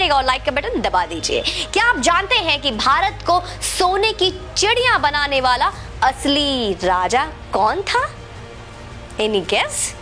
दीजिएगा और लाइक का बटन दबा दीजिए। क्या आप जानते हैं कि भारत को सोने की चिड़िया बनाने वाला असली राजा कौन था? Any guess?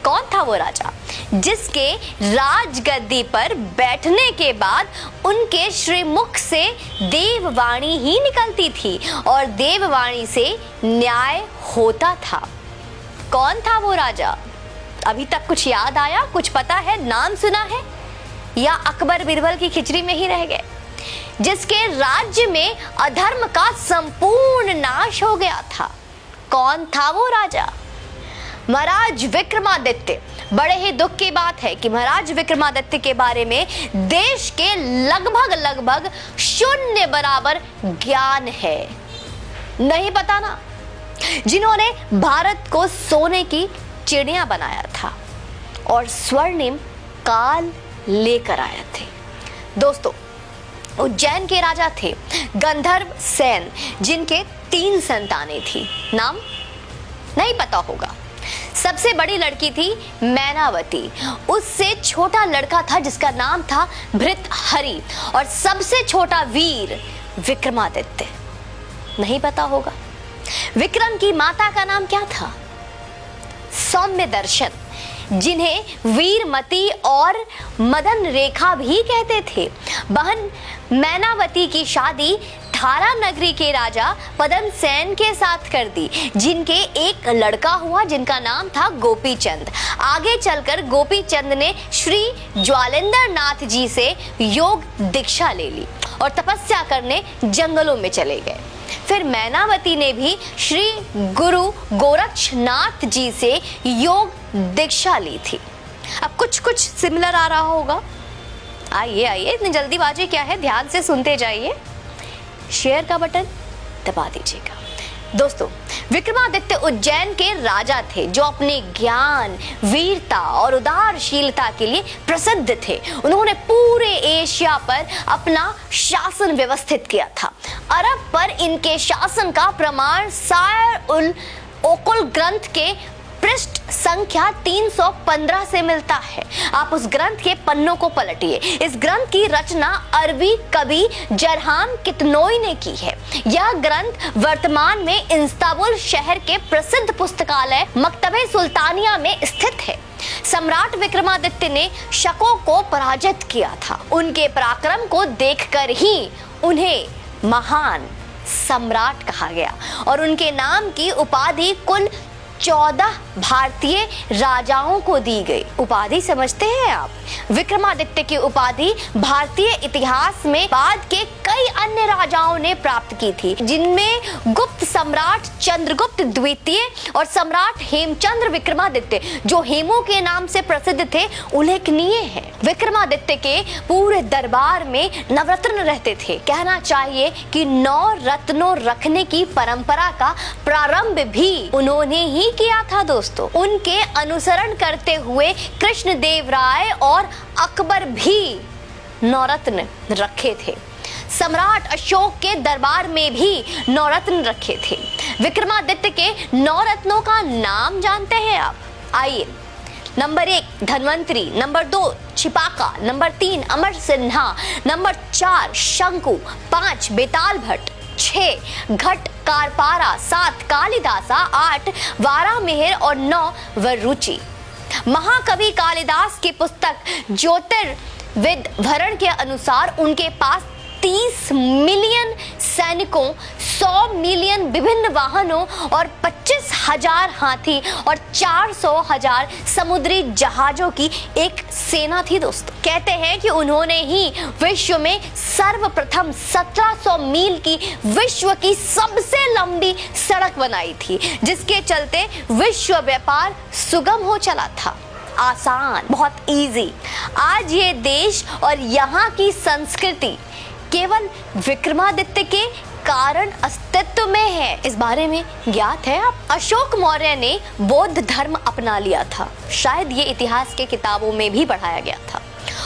कौन था वो राजा जिसके राजगद्दी पर बैठने के बाद उनके श्रीमुख से देववाणी ही निकलती थी और देववाणी से न्याय होता था? कौन था वो राजा? अभी तक कुछ याद आया, कुछ पता है, नाम सुना है, या अकबर बिरबल की खिचड़ी में ही रह गए? जिसके राज्य में अधर्म का संपूर्ण नाश हो गया था, कौन था वो राजा? महाराज विक्रमादित्य। बड़े ही दुख की बात है कि महाराज विक्रमादित्य के बारे में देश के लगभग शून्य बराबर ज्ञान है। नहीं पता ना? जिन्होंने भारत को सोने की चिड़िया बनाया था और स्वर्णिम काल लेकर आए थे। दोस्तों, उज्जैन के राजा थे गंधर्व सेन, जिनके 3 संतानें थी। नाम नहीं पता होगा। सबसे बड़ी लड़की थी मैनावती, उससे छोटा लड़का था जिसका नाम था भृतहरि, और सबसे छोटा वीर विक्रमादित्य। नहीं पता होगा। विक्रम की माता का नाम क्या था? सौम्य दर्शन, जिन्हें वीरमती और मदन रेखा भी कहते थे। बहन मैनावती की शादी थारा नगरी के राजा पदम सेन के साथ कर दी, जिनके एक लड़का हुआ जिनका नाम था गोपी चंद। आगे चलकर गोपी चंद ने श्री ज्वालेंद्र नाथ जी से योग दीक्षा ले ली और तपस्या करने जंगलों में चले गए। फिर मैनावती ने भी श्री गुरु गोरक्षनाथ जी से योग दीक्षा ली थी। अब कुछ सिमिलर आ रहा होगा। आइए, इतनी जल्दीबाजी क्या है, ध्यान से सुनते जाइए। शेयर का बटन दबा दीजिएगा। दोस्तों, विक्रमादित्य उज्जैन के राजा थे जो अपने ज्ञान, वीरता और उदारशीलता के लिए प्रसिद्ध थे। उन्होंने पूरे एशिया पर अपना शासन व्यवस्थित किया था। अरब पर इनके शासन का प्रमाण सायर उल ओकुल ग्रंथ के पृष्ठ संख्या 315 से मिलता है। आप उस ग्रंथ के पन्नों को पलटिए। इस ग्रंथ की रचना अरबी कवि जरहाम कितनोई ने की है। यह ग्रंथ वर्तमान में इस्तांबुल शहर के प्रसिद्ध पुस्तकालय मकतबे सुल्तानिया में स्थित है। सम्राट विक्रमादित्य ने शकों को पराजित किया था। उनके पराक्रम को देखकर ही उन्हें महान सम्राट कहा गया और उनके नाम की उपाधि कुल 14 भारतीय राजाओं को दी गई। उपाधि समझते हैं आप? विक्रमादित्य की उपाधि भारतीय इतिहास में बाद के कई अन्य राजाओं ने प्राप्त की थी, जिनमें गुप्त सम्राट चंद्रगुप्त द्वितीय और सम्राट हेमचंद्र विक्रमादित्य, जो हेमू के नाम से प्रसिद्ध थे, उल्लेखनीय है। विक्रमादित्य के पूरे दरबार में नवरत्न रहते थे। कहना चाहिए कि 9 रत्नों रखने की परंपरा का प्रारंभ भी उन्होंने ही किया था। दोस्तों, उनके अनुसरण करते हुए कृष्णदेव राय और अकबर भी नवरत्न रखे थे। सम्राट अशोक के दरबार में भी नवरत्न रखे थे। विक्रमादित्य के नवरत्नों का नाम जानते हैं आप? आइए। नंबर 1 धन्वंतरी, नंबर 2 छिपाका, नंबर 3 अमर सिन्हा, नंबर 4 शंकु, 5 बेताल भट्ट, 6 घट कारपारा, 7 कालिदासा, 8 वारामिहिर और 9 वरुचि। महाकवि कालिदास की पुस्तक ज्योतिर्विद भरण के अनुसार उनके पास 30 मिलियन सैनिकों, 100 मिलियन विभिन्न वाहनों और 25,000 हाथी और 400,000 समुद्री जहाजों की एक सेना थी। दोस्तों, कहते हैं कि उन्होंने ही विश्व में सर्वप्रथम 1700 मील की विश्व की सबसे लंबी सड़क बनाई थी, जिसके चलते विश्व व्यापार सुगम हो चला था। आसान, बहुत इजी। आज ये देश और यहाँ की संस्कृति केवल विक्रमादित्य के कारण अस्तित्व में है। इस बारे में ज्ञात है आप? अशोक मौर्य ने बौद्ध धर्म अपना लिया था। शायद ये इतिहास के किताबों में भी पढ़ाया गया था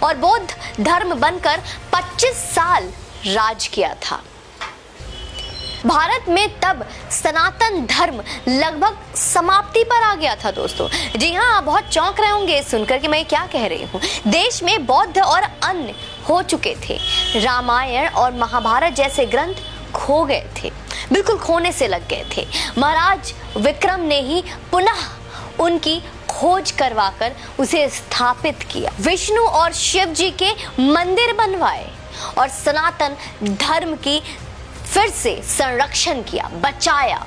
और बौद्ध धर्म बनकर 25 साल राज किया था। भारत में तब सनातन धर्म लगभग समाप्ति पर आ गया था। दोस्तों, जी हाँ, आप बहुत चौंक रहे होंगे सुनकर कि मैं क्या कह रही हूँ। देश में बौद्ध और अन्य हो चुके थे। रामायण और महाभारत जैसे ग्रंथ खो गए थे, बिल्कुल खोने से लग गए थे। महाराज विक्रम ने ही पुनः उनकी खोज करवाकर उसे स्थापित किया। विष्णु और शिव जी के मंदिर बनवाए और सनातन धर्म की फिर से संरक्षण किया, बचाया।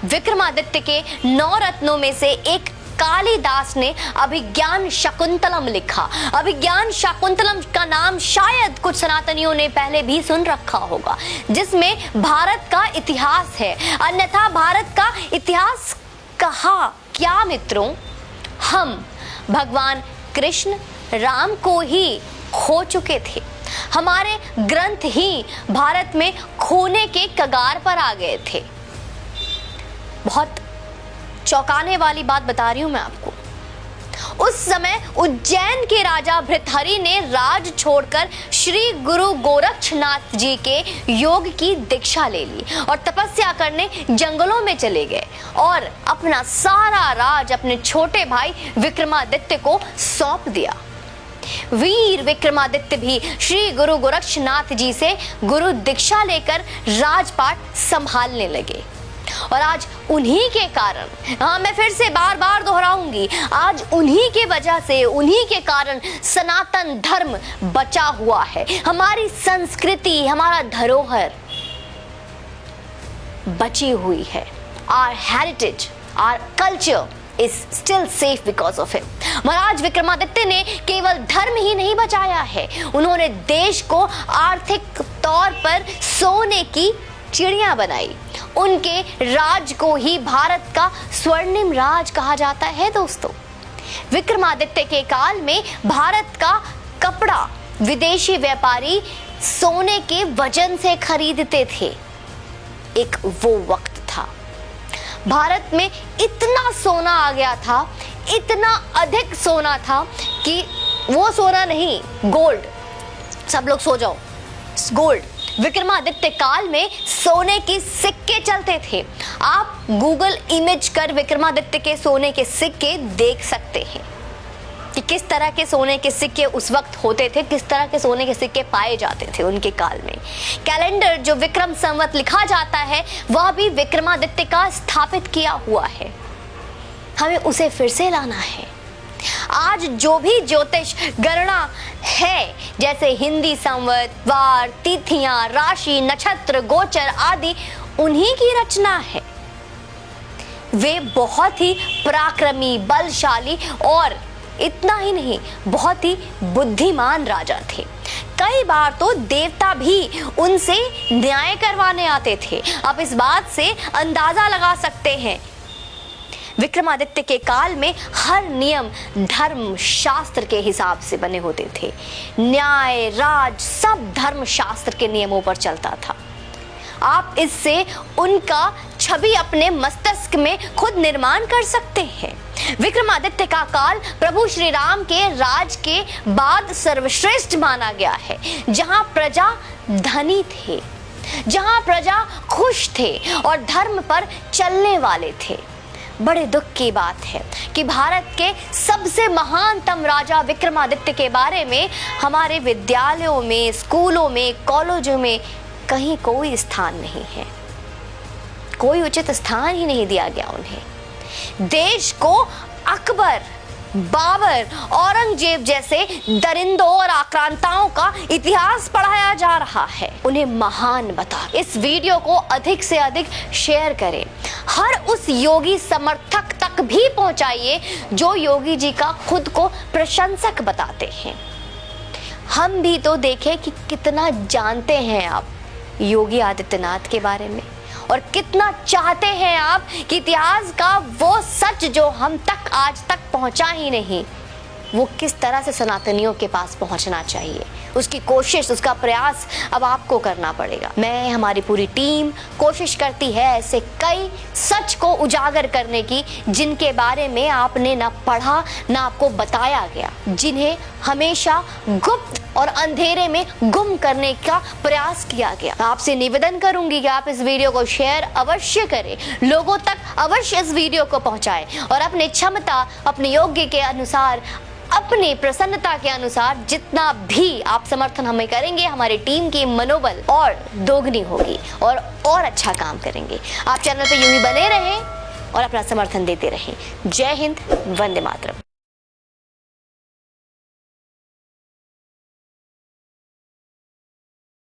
विक्रमादित्य के 9 रत्नों में से एक कालिदास ने अभिज्ञान शाकुंतलम लिखा। अभिज्ञान शाकुंतलम का नाम शायद कुछ सनातनियों ने पहले भी सुन रखा होगा, जिसमें भारत का इतिहास है। अन्यथा भारत का इतिहास कहा क्या मित्रों? हम भगवान कृष्ण राम को ही खो चुके थे। हमारे ग्रंथ ही भारत में खोने के कगार पर आ गए थे। बहुत चौंकाने वाली बात बता रही हूं मैं आपको। उस समय उज्जैन के राजा भृतहरि ने राज छोड़कर श्री गुरु गोरक्षनाथ जी के योग की दीक्षा ले ली और तपस्या करने जंगलों में चले गए और अपना सारा राज अपने छोटे भाई विक्रमादित्य को सौंप दिया। वीर विक्रमादित्य भी श्री गुरु गोरक्षनाथ जी से गुरु दीक्षा लेकर राजपाट संभालने लगे। और आज उन्हीं के कारण, हाँ मैं फिर से बार बार दोहराऊंगी, आज उन्हीं के वजह से, उन्हीं के कारण सनातन धर्म बचा हुआ है। हमारी संस्कृति, हमारा धरोहर बची हुई है। Our heritage, our culture is still safe because of him। महाराज विक्रमादित्य ने केवल धर्म ही नहीं बचाया है, उन्होंने देश को आर्थिक तौर पर सोने की चिड़िया बनाई। उनके राज को ही भारत का स्वर्णिम राज कहा जाता है दोस्तों। विक्रमादित्य के काल में भारत का कपड़ा विदेशी व्यापारी सोने के वजन से खरीदते थे। एक वो वक्त था, भारत में इतना सोना आ गया था, इतना अधिक सोना था कि वो सोना नहीं, गोल्ड। सब लोग सो जाओ, गोल्ड। विक्रमादित्य काल में सोने के सिक्के चलते थे। आप गूगल इमेज कर विक्रमादित्य के सोने के सिक्के देख सकते हैं कि किस तरह के सोने के सिक्के उस वक्त होते थे, किस तरह के सोने के सिक्के पाए जाते थे उनके काल में। कैलेंडर जो विक्रम संवत लिखा जाता है वह भी विक्रमादित्य का स्थापित किया हुआ है। हमें उसे फिर से लाना है। आज जो भी ज्योतिष गणना है, जैसे हिंदी संवत, वार, तिथियां, राशि, नक्षत्र, गोचर आदि, उन्हीं की रचना है। वे बहुत ही पराक्रमी, बलशाली और इतना ही नहीं, बहुत ही बुद्धिमान राजा थे। कई बार तो देवता भी उनसे न्याय करवाने आते थे। आप इस बात से अंदाजा लगा सकते हैं। विक्रमादित्य के काल में हर नियम धर्म शास्त्र के हिसाब से बने होते थे। न्याय, राज सब धर्म शास्त्र के नियमों पर चलता था। आप इससे उनका छवि अपने मस्तिष्क में खुद निर्माण कर सकते हैं। विक्रमादित्य का काल प्रभु श्री राम के राज के बाद सर्वश्रेष्ठ माना गया है, जहां प्रजा धनी थे, जहां प्रजा खुश थे और धर्म पर चलने वाले थे। बड़े दुख की बात है कि भारत के सबसे महानतम राजा विक्रमादित्य के बारे में हमारे विद्यालयों में, स्कूलों में, कॉलेजों में कहीं कोई स्थान नहीं है। कोई उचित स्थान ही नहीं दिया गया उन्हें। देश को अकबर, बाबर, औरंगजेब जैसे दरिंदों और आक्रांताओं का इतिहास पढ़ाया जा रहा है। उन्हें महान बता। इस वीडियो को अधिक से अधिक शेयर करें। हर उस योगी समर्थक तक भी पहुंचाइए जो योगी जी का खुद को प्रशंसक बताते हैं। हम भी तो देखें कि कितना जानते हैं आप योगी आदित्यनाथ के बारे में और कितना चाहते हैं आप कि इतिहास का वो सच जो हम तक आज तक पहुंचा ही नहीं, वो किस तरह से सनातनियों के पास पहुंचना चाहिए। उसकी कोशिश, उसका प्रयास अब आपको करना पड़ेगा। मैं, हमारी पूरी टीम कोशिश करती है ऐसे कई सच को उजागर करने की जिनके बारे में आपने ना पढ़ा ना आपको बताया गया, जिन्हें हमेशा गुप्त और अंधेरे में गुम करने का प्रयास किया गया। आपसे निवेदन करूंगी कि आप इस वीडियो को शेयर अवश्य करें, लोगों तक अवश्य इस वीडियो को पहुंचाएं और अपनी क्षमता, अपने योग्य के अनुसार अपने प्रसन्नता के अनुसार जितना भी आप समर्थन हमें करेंगे, हमारी टीम की मनोबल और दोगुनी होगी और अच्छा काम करेंगे। आप चैनल पे यूं ही बने रहें और अपना समर्थन देते रहें। जय हिंद, वंदे मातरम।